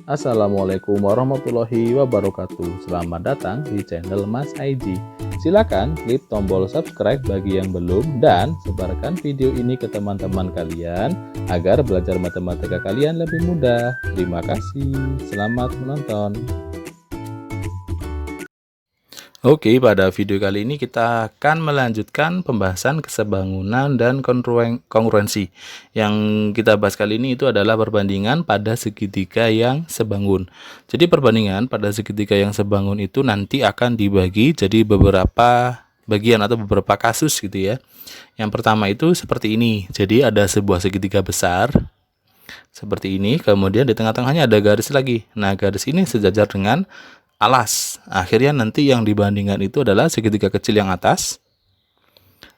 Assalamualaikum warahmatullahi wabarakatuh. Selamat datang di channel Mas Aiji. Silakan klik tombol subscribe bagi yang belum dan sebarkan video ini ke teman-teman kalian agar belajar matematika kalian lebih mudah. Terima kasih. Selamat menonton. Oke, pada video kali ini kita akan melanjutkan pembahasan kesebangunan dan kongruensi. Yang kita bahas kali ini itu adalah perbandingan pada segitiga yang sebangun. Jadi perbandingan pada segitiga yang sebangun itu nanti akan dibagi jadi beberapa bagian atau beberapa kasus gitu ya. Yang pertama itu seperti ini. Jadi ada sebuah segitiga besar seperti ini, kemudian di tengah-tengahnya ada garis lagi. Nah, garis ini sejajar dengan alas. Akhirnya nanti yang dibandingkan itu adalah segitiga kecil yang atas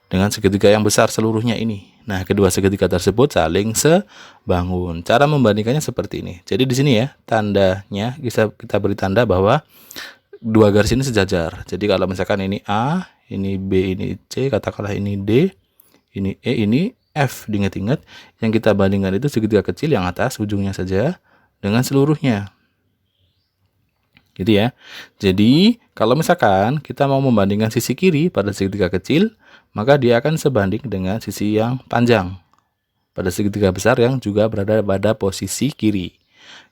dengan segitiga yang besar seluruhnya ini. Nah, kedua segitiga tersebut saling sebangun. Cara membandingkannya seperti ini. Jadi di sini ya, tandanya kita beri tanda bahwa dua garis ini sejajar. Jadi kalau misalkan ini A, ini B, ini C, katakanlah ini D, ini E, ini F. Diingat-ingat, yang kita bandingkan itu segitiga kecil yang atas ujungnya saja dengan seluruhnya. Gitu ya. Jadi kalau misalkan kita mau membandingkan sisi kiri pada segitiga kecil, maka dia akan sebanding dengan sisi yang panjang pada segitiga besar yang juga berada pada posisi kiri.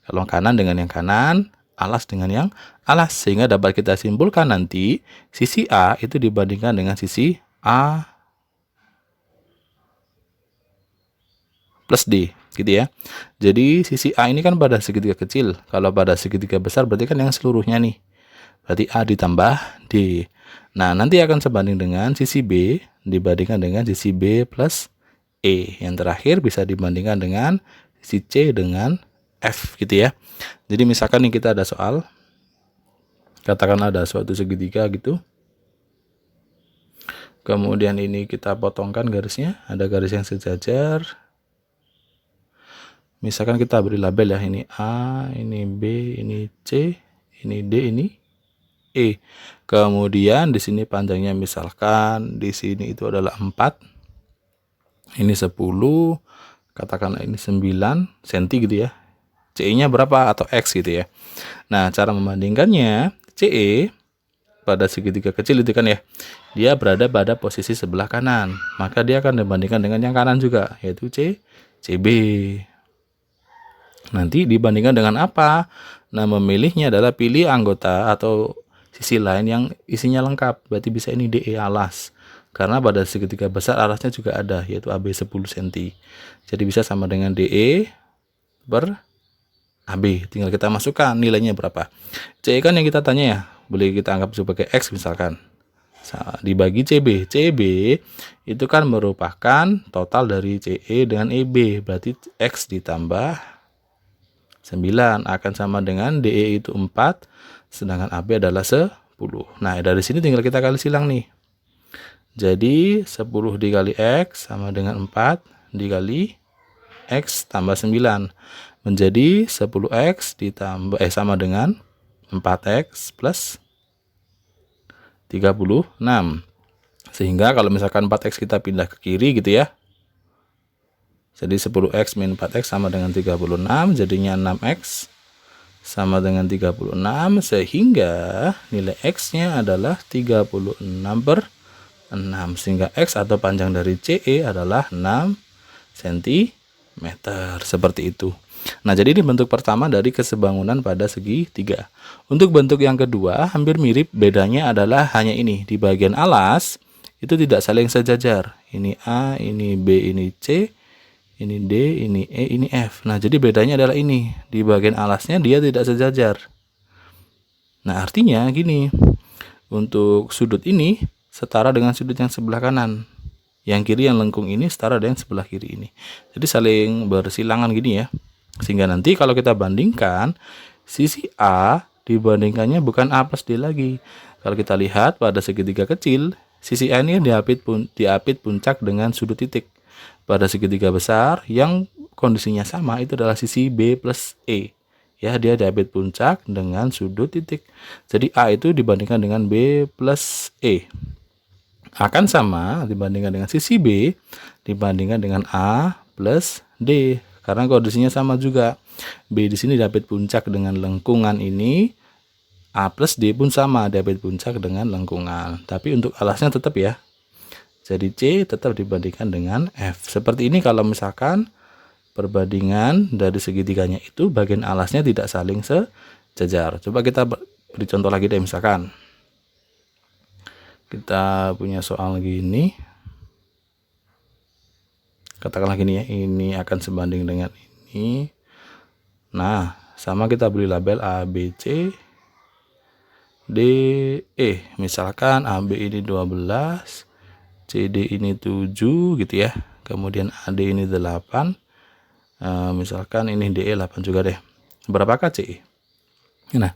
Kalau kanan dengan yang kanan, alas dengan yang alas, sehingga dapat kita simpulkan nanti sisi A itu dibandingkan dengan sisi A plus D. Gitu ya. Jadi sisi A ini kan pada segitiga kecil. Kalau pada segitiga besar berarti kan yang seluruhnya nih. Berarti A ditambah D. Nah, nanti akan sebanding dengan sisi B dibandingkan dengan sisi B plus E. Yang terakhir bisa dibandingkan dengan sisi C dengan F gitu ya. Jadi misalkan nih kita ada soal, katakan ada suatu segitiga gitu. Kemudian ini kita potongkan garisnya, ada garis yang sejajar. Misalkan kita beri label ya, ini A, ini B, ini C, ini D, ini E. Kemudian di sini panjangnya misalkan di sini itu adalah 4. Ini 10, katakanlah ini 9 cm gitu ya. CE-nya berapa atau X gitu ya. Nah, cara membandingkannya, CE pada segitiga kecil itu kan ya, dia berada pada posisi sebelah kanan. Maka dia akan dibandingkan dengan yang kanan juga, yaitu CB. Nanti dibandingkan dengan apa? Nah, memilihnya adalah pilih anggota atau sisi lain yang isinya lengkap. Berarti bisa ini DE alas. Karena pada segitiga besar alasnya juga ada, yaitu AB 10 cm. Jadi bisa sama dengan DE per AB. Tinggal kita masukkan nilainya berapa. CE kan yang kita tanya ya. Boleh kita anggap sebagai X misalkan. Dibagi CB. CB itu kan merupakan total dari CE dengan EB. Berarti X ditambah 9 akan sama dengan DE itu 4, sedangkan AB adalah 10. Nah, dari sini tinggal kita kali silang nih. Jadi 10 dikali X sama dengan 4 dikali X tambah 9. Menjadi 10X ditambah sama dengan 4X plus 36. Sehingga kalau misalkan 4X kita pindah ke kiri gitu ya. Jadi 10X min 4X sama dengan 36, jadinya 6X sama dengan 36, sehingga nilai X-nya adalah 36 per 6. Sehingga X atau panjang dari CE adalah 6 cm. Seperti itu. Nah, jadi ini bentuk pertama dari kesebangunan pada segitiga. Untuk bentuk yang kedua, hampir mirip, bedanya adalah hanya ini. Di bagian alas, itu tidak saling sejajar. Ini A, ini B, ini C. Ini D, ini E, ini F. Nah, jadi bedanya adalah ini. Di bagian alasnya dia tidak sejajar. Nah, artinya gini. Untuk sudut ini setara dengan sudut yang sebelah kanan. Yang kiri yang lengkung ini setara dengan sebelah kiri ini. Jadi saling bersilangan gini ya. Sehingga nanti kalau kita bandingkan, sisi A dibandingkannya bukan A plus D lagi. Kalau kita lihat pada segitiga kecil, sisi A ini diapit puncak dengan sudut titik. Pada segitiga besar yang kondisinya sama itu adalah sisi B plus E. Ya, dia diapit puncak dengan sudut titik. Jadi A itu dibandingkan dengan B plus E akan sama dibandingkan dengan sisi B dibandingkan dengan A plus D. karena kondisinya sama juga. B di sini dapat puncak dengan lengkungan ini, A plus D pun sama dapat puncak dengan lengkungan. Tapi untuk alasnya tetap ya. Jadi C tetap dibandingkan dengan F. Seperti ini kalau misalkan perbandingan dari segitiganya itu bagian alasnya tidak saling sejajar. Coba kita beri contoh lagi deh, misalkan kita punya soal gini. Katakanlah gini ya, ini akan sebanding dengan ini. Nah, sama kita beri label A, B, C, D, E. Misalkan AB ini 12, CD ini 7 gitu ya. Kemudian AD ini 8. Misalkan ini DE 8 juga deh. Berapakah CE? Nah,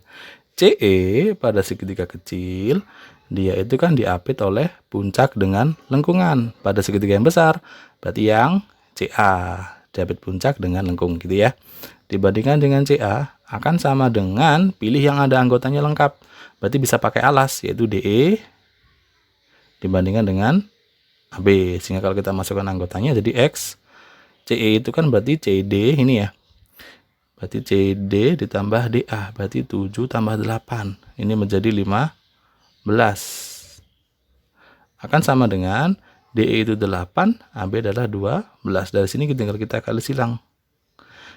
CE pada segitiga kecil, dia itu kan diapit oleh puncak dengan lengkungan. Pada segitiga yang besar, berarti yang CA diapit puncak dengan lengkung gitu ya. Dibandingkan dengan CA, akan sama dengan pilih yang ada anggotanya lengkap. Berarti bisa pakai alas, yaitu DE dibandingkan dengan AB. Sehingga kalau kita masukkan anggotanya jadi X. CE itu kan berarti CD ini ya. Berarti CD ditambah DA. Berarti 7 tambah 8. Ini menjadi 15. Akan sama dengan DE itu 8, AB adalah 12. Dari sini tinggal kita kali silang.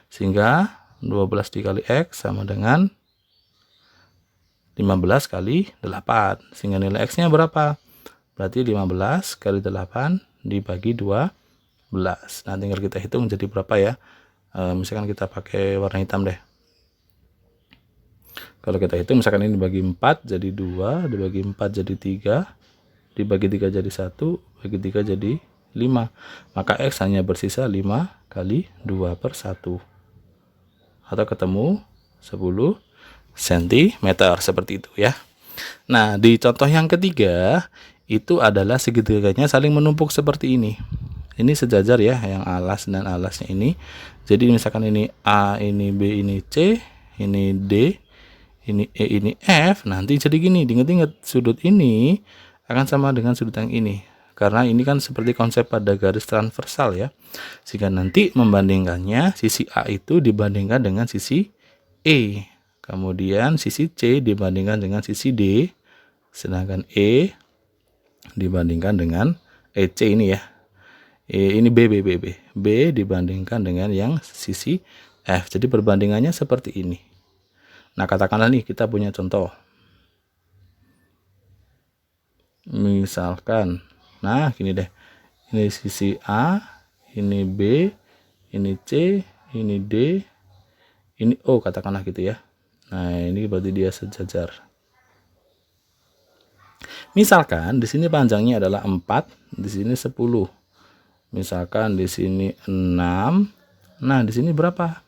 Sehingga 12 dikali X sama dengan 15 kali 8. Sehingga nilai X-nya berapa? Berarti 15 kali 8 dibagi 12. Nah, tinggal kita hitung jadi berapa ya. Misalkan kita pakai warna hitam deh. Kalau kita hitung misalkan ini dibagi 4 jadi 2, dibagi 4 jadi 3, dibagi 3 jadi 1, bagi 3 jadi 5. Maka X hanya bersisa 5 kali 2 per 1. Atau ketemu 10 cm seperti itu ya. Nah, di contoh yang ketiga itu adalah segitiganya saling menumpuk seperti ini. Ini sejajar ya, yang alas dan alasnya ini. Jadi misalkan ini A, ini B, ini C, ini D, ini E, ini F. Nanti jadi gini, diingat-ingat sudut ini akan sama dengan sudut yang ini. Karena ini kan seperti konsep pada garis transversal ya. Sehingga nanti membandingkannya, sisi A itu dibandingkan dengan sisi E. Kemudian sisi C dibandingkan dengan sisi D. Sedangkan E dibandingkan dengan C ini ya. Ini B dibandingkan dengan yang sisi F. Jadi perbandingannya seperti ini. Nah, katakanlah nih kita punya contoh. Misalkan, nah gini deh. Ini sisi A, ini B, ini C, ini D, ini O katakanlah gitu ya. Nah, ini berarti dia sejajar. Misalkan di sini panjangnya adalah 4, di sini 10. Misalkan di sini 6. Nah, di sini berapa?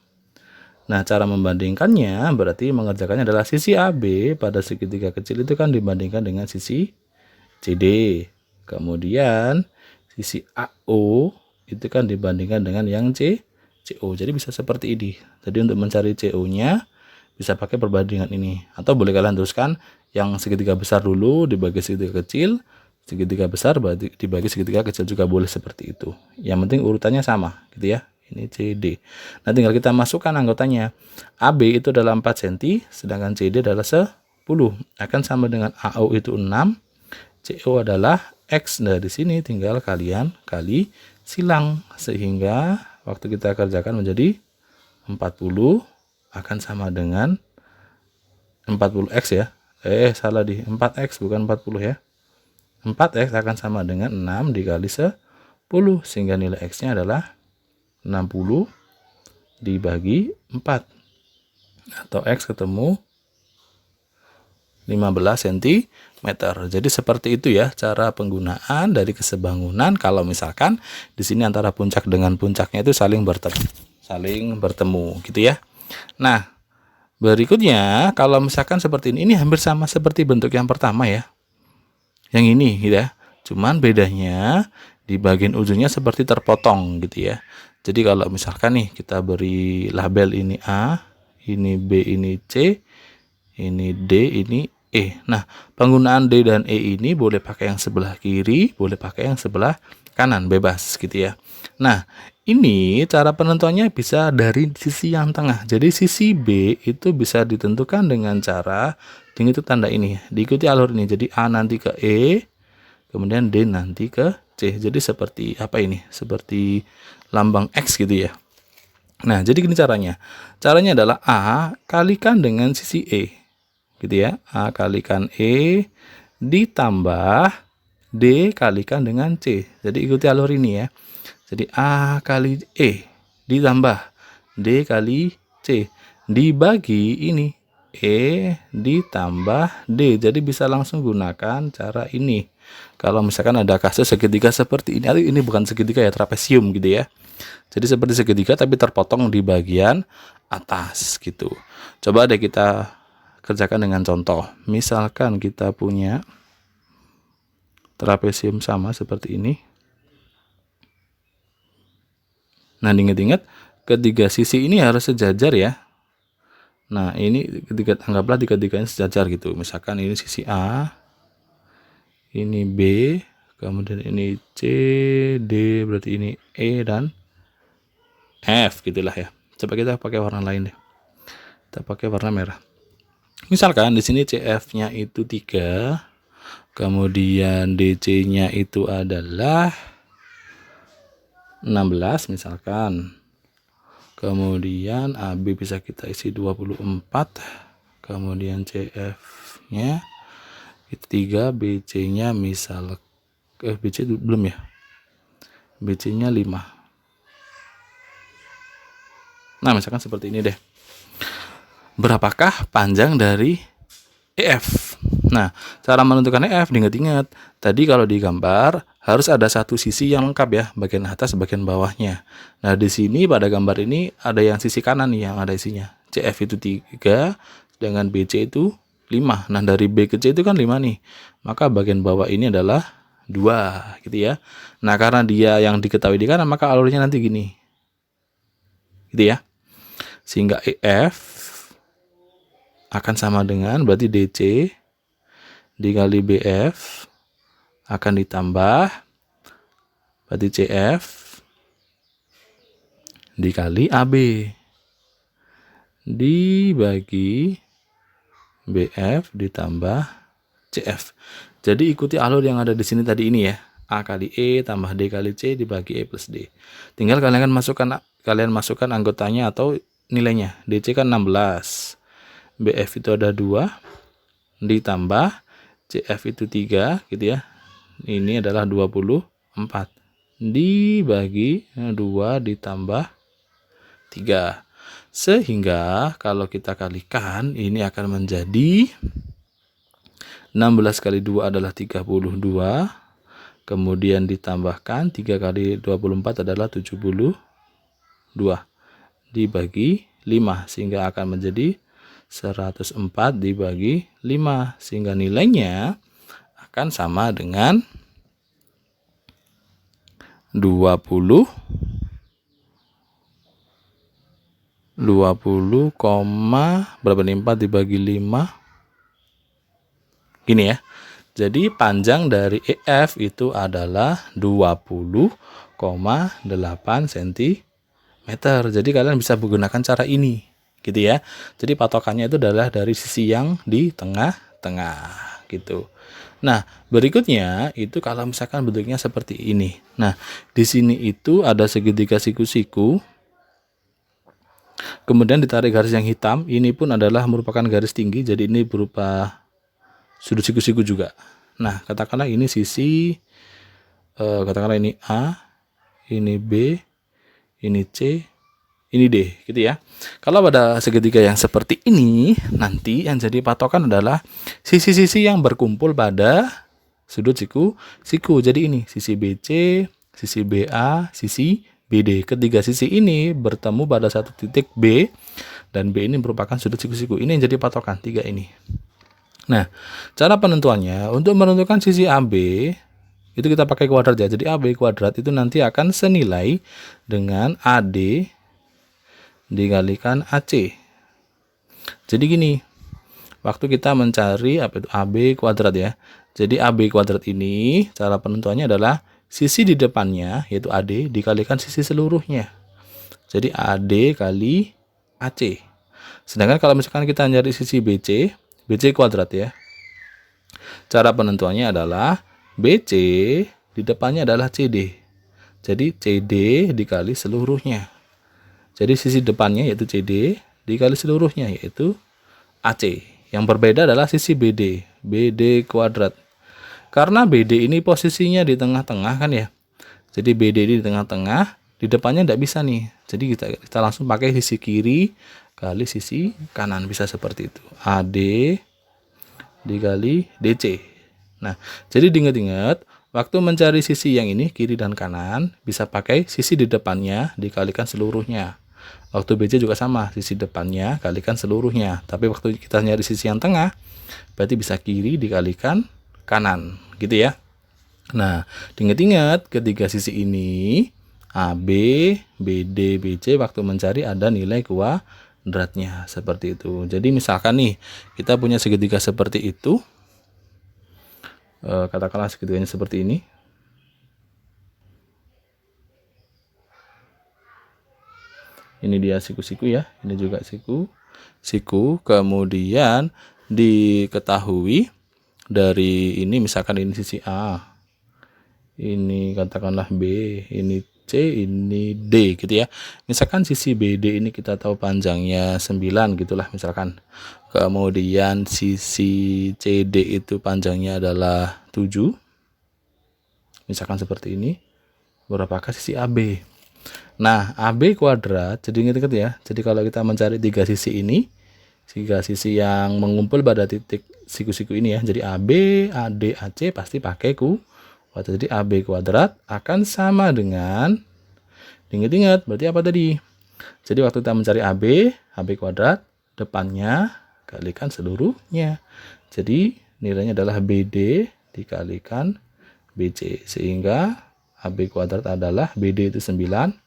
Nah, cara membandingkannya berarti mengerjakannya adalah sisi AB pada segitiga kecil itu kan dibandingkan dengan sisi CD. Kemudian sisi AO itu kan dibandingkan dengan yang CO. Jadi bisa seperti ini. Jadi untuk mencari CO-nya bisa pakai perbandingan ini. Atau boleh kalian teruskan yang segitiga besar dulu dibagi segitiga kecil. Segitiga besar dibagi segitiga kecil juga boleh seperti itu. Yang penting urutannya sama gitu ya. Ini CD. Nah, tinggal kita masukkan anggotanya. AB itu adalah 4 cm, sedangkan CD adalah 10. Akan sama dengan AO itu 6, CO adalah X. Dari sini tinggal kalian kali silang. Sehingga waktu kita kerjakan menjadi 40 akan sama dengan 40X ya. Salah di 4X bukan 40 ya. 4X akan sama dengan 6 dikali 10. Sehingga nilai X-nya adalah 60 dibagi 4. Atau X ketemu 15 cm. Jadi seperti itu ya cara penggunaan dari kesebangunan kalau misalkan di sini antara puncak dengan puncaknya itu saling bertemu gitu ya. Nah, berikutnya kalau misalkan seperti ini hampir sama seperti bentuk yang pertama ya. Yang ini gitu ya. Cuman bedanya di bagian ujungnya seperti terpotong gitu ya. Jadi kalau misalkan nih kita beri label ini A, ini B, ini C, ini D, ini E. Nah, penggunaan D dan E ini boleh pakai yang sebelah kiri, boleh pakai yang sebelah kanan, bebas gitu ya. Nah, ini cara penentuannya bisa dari sisi yang tengah. Jadi sisi B itu bisa ditentukan dengan cara dengan itu tanda ini, diikuti alur ini. Jadi A nanti ke E, kemudian D nanti ke C. Jadi seperti apa ini? Seperti lambang X gitu ya. Nah, jadi gini caranya. Caranya adalah A kalikan dengan sisi E. Gitu ya. A kalikan E ditambah D kalikan dengan C. Jadi ikuti alur ini ya. Jadi A kali E ditambah D kali C dibagi ini E ditambah D. Jadi bisa langsung gunakan cara ini. Kalau misalkan ada kasus segitiga seperti ini bukan segitiga ya, trapesium gitu ya. Jadi seperti segitiga tapi terpotong di bagian atas gitu. Coba deh kita kerjakan dengan contoh. Misalkan kita punya trapesium sama seperti ini. Nah, diingat-ingat ketiga sisi ini harus sejajar ya. Nah, ini anggaplah tiga-tiganya sejajar gitu. Misalkan ini sisi A, ini B, kemudian ini C, D, berarti ini E dan F gitulah ya. Coba kita pakai warna lain deh. Kita pakai warna merah. Misalkan di sini CF-nya itu 3, kemudian DC-nya itu adalah 16 misalkan. Kemudian AB bisa kita isi 24. Kemudian CF-nya itu 3, BC-nya misal BC belum ya. BC-nya 5. Nah, misalkan seperti ini deh. Berapakah panjang dari EF? Nah, cara menentukan EF diingat-ingat. Tadi kalau digambar harus ada satu sisi yang lengkap ya, bagian atas, bagian bawahnya. Nah, di sini pada gambar ini ada yang sisi kanan nih yang ada isinya. CF itu 3, sedangkan BC itu 5. Nah, dari B ke C itu kan 5 nih. Maka bagian bawah ini adalah 2 gitu ya. Nah, karena dia yang diketahui di kanan, maka alurnya nanti gini. Gitu ya. Sehingga EF akan sama dengan berarti DC dikali BF akan ditambah berarti CF dikali AB dibagi BF ditambah CF. Jadi ikuti alur yang ada di sini tadi ini ya. A kali E tambah D kali C dibagi E plus D. Tinggal kalian masukkan anggotanya atau nilainya. DC kan 16. BF itu ada 2 ditambah CF itu 3 gitu ya. Ini adalah 24 dibagi 2 ditambah 3. Sehingga kalau kita kalikan ini akan menjadi 16 kali 2 adalah 32. Kemudian ditambahkan 3 kali 24 adalah 72 dibagi 5 sehingga akan menjadi 104 dibagi 5 sehingga nilainya akan sama dengan 20, berapa nih, 4 dibagi 5 gini ya. Jadi panjang dari EF itu adalah 20,8 cm. Jadi kalian bisa menggunakan cara ini gitu ya. Jadi patokannya itu adalah dari sisi yang di tengah-tengah gitu. Nah, berikutnya itu kalau misalkan bentuknya seperti ini. Nah, di sini itu ada segitiga siku-siku. Kemudian ditarik garis yang hitam. Ini pun adalah merupakan garis tinggi. Jadi ini berupa sudut siku-siku juga. Nah, katakanlah ini sisi, katakanlah ini A, ini B, ini C, ini D gitu ya. Kalau pada segitiga yang seperti ini, nanti yang jadi patokan adalah sisi-sisi yang berkumpul pada sudut siku. Jadi ini sisi BC, sisi BA, sisi BD. Ketiga sisi ini bertemu pada satu titik B, dan B ini merupakan sudut siku-siku. Ini yang jadi patokan, 3 ini. Nah, cara penentuannya untuk menentukan sisi AB itu kita pakai kuadrat ya. Jadi AB kuadrat itu nanti akan senilai dengan AD dikalikan AC. Jadi gini, waktu kita mencari apa itu AB kuadrat ya. Jadi AB kuadrat ini cara penentuannya adalah sisi di depannya yaitu AD dikalikan sisi seluruhnya. Jadi AD kali AC. Sedangkan kalau misalkan kita nyari sisi BC kuadrat ya. Cara penentuannya adalah BC di depannya adalah CD. Jadi CD dikali seluruhnya. Jadi sisi depannya yaitu CD dikali seluruhnya yaitu AC. Yang berbeda adalah sisi BD kuadrat. Karena BD ini posisinya di tengah-tengah kan ya. Jadi BD ini di tengah-tengah, di depannya tidak bisa nih. Jadi kita langsung pakai sisi kiri kali sisi kanan, bisa seperti itu. AD dikali DC. Nah, jadi diingat-ingat, waktu mencari sisi yang ini kiri dan kanan, bisa pakai sisi di depannya dikalikan seluruhnya. Waktu BC juga sama, sisi depannya kalikan seluruhnya. Tapi waktu kita nyari sisi yang tengah, berarti bisa kiri dikalikan kanan, gitu ya. Nah, diingat-ingat ketiga sisi ini AB, BD, BC waktu mencari ada nilai kuadratnya seperti itu. Jadi misalkan nih kita punya segitiga seperti itu, katakanlah segitiganya seperti ini. Ini dia siku-siku ya, ini juga siku. Kemudian diketahui dari ini, misalkan ini sisi A, ini katakanlah B, ini C, ini D gitu ya. Misalkan sisi BD ini kita tahu panjangnya 9 gitulah misalkan. Kemudian sisi CD itu panjangnya adalah 7. Misalkan seperti ini. Berapakah sisi AB? Nah, AB kuadrat, jadi ingat-ingat ya. Jadi kalau kita mencari tiga sisi ini, tiga sisi yang mengumpul pada titik siku-siku ini ya. Jadi AB, AD, AC pasti pakai kuadrat. Jadi AB kuadrat akan sama dengan, ingat-ingat berarti apa tadi? Jadi waktu kita mencari AB kuadrat, depannya kalikan seluruhnya. Jadi nilainya adalah BD dikalikan BC. Sehingga AB kuadrat adalah BD itu 9.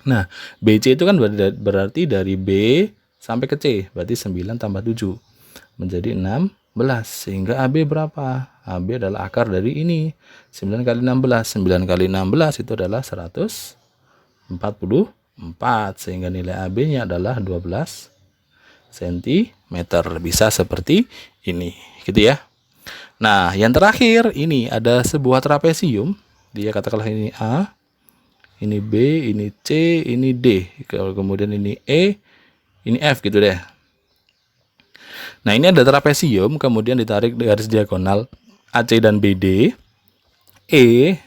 Nah, BC itu kan berarti dari B sampai ke C. Berarti 9 tambah 7. Menjadi 16. Sehingga AB berapa? AB adalah akar dari ini. 9 kali 16. 9 kali 16 itu adalah 144. Sehingga nilai AB-nya adalah 12 cm. Bisa seperti ini. Gitu ya. Nah, yang terakhir ini ada sebuah trapesium. Dia katakanlah ini A, ini B, ini C, ini D. Kemudian ini E, ini F gitu deh. Nah, ini ada trapesium, kemudian ditarik garis diagonal AC dan BD. E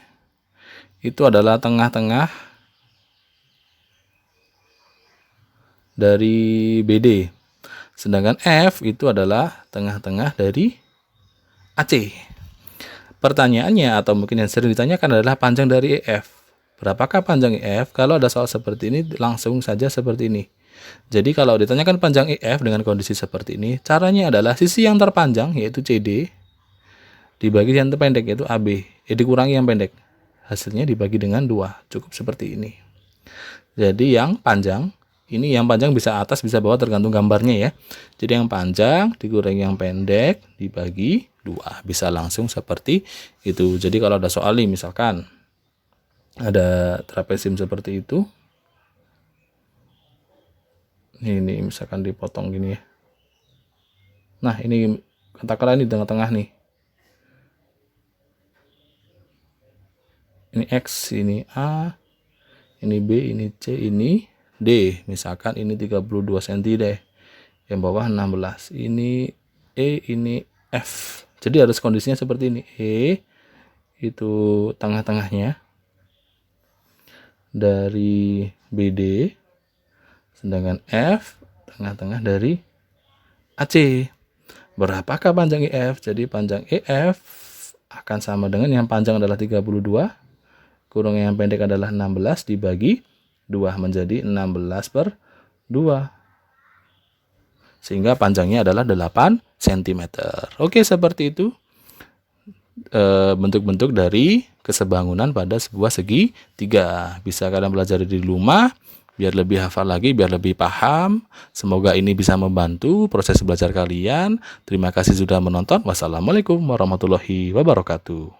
itu adalah tengah-tengah dari BD. Sedangkan F itu adalah tengah-tengah dari AC. Pertanyaannya atau mungkin yang sering ditanyakan adalah panjang dari EF. Berapakah panjang EF? Kalau ada soal seperti ini langsung saja seperti ini. Jadi kalau ditanyakan panjang EF dengan kondisi seperti ini, caranya adalah sisi yang terpanjang yaitu CD dibagi yang terpendek yaitu AB. Dikurangi yang pendek. Hasilnya dibagi dengan 2. Cukup seperti ini. Jadi yang panjang, ini yang panjang bisa atas bisa bawah tergantung gambarnya ya. Jadi yang panjang dikurangi yang pendek dibagi 2. Bisa langsung seperti itu. Jadi kalau ada soal nih misalkan ada trapesium seperti itu. Ini misalkan dipotong gini ya. Nah, ini katakanlah ini tengah-tengah nih. Ini X, ini A, ini B, ini C, ini D. Misalkan ini 32 cm deh. Yang bawah 16. Ini E, ini F. Jadi harus kondisinya seperti ini. E itu tengah-tengahnya dari BD. Sedangkan F tengah-tengah dari AC. Berapakah panjang EF? Jadi panjang EF akan sama dengan yang panjang adalah 32 kurang yang pendek adalah 16 dibagi 2 menjadi 16/2. Sehingga panjangnya adalah 8 cm. Oke, seperti itu bentuk-bentuk dari kesebangunan pada sebuah segitiga. Bisa kalian pelajari di rumah biar lebih hafal lagi, biar lebih paham. Semoga ini bisa membantu proses belajar kalian. Terima kasih sudah menonton. Wassalamualaikum warahmatullahi wabarakatuh.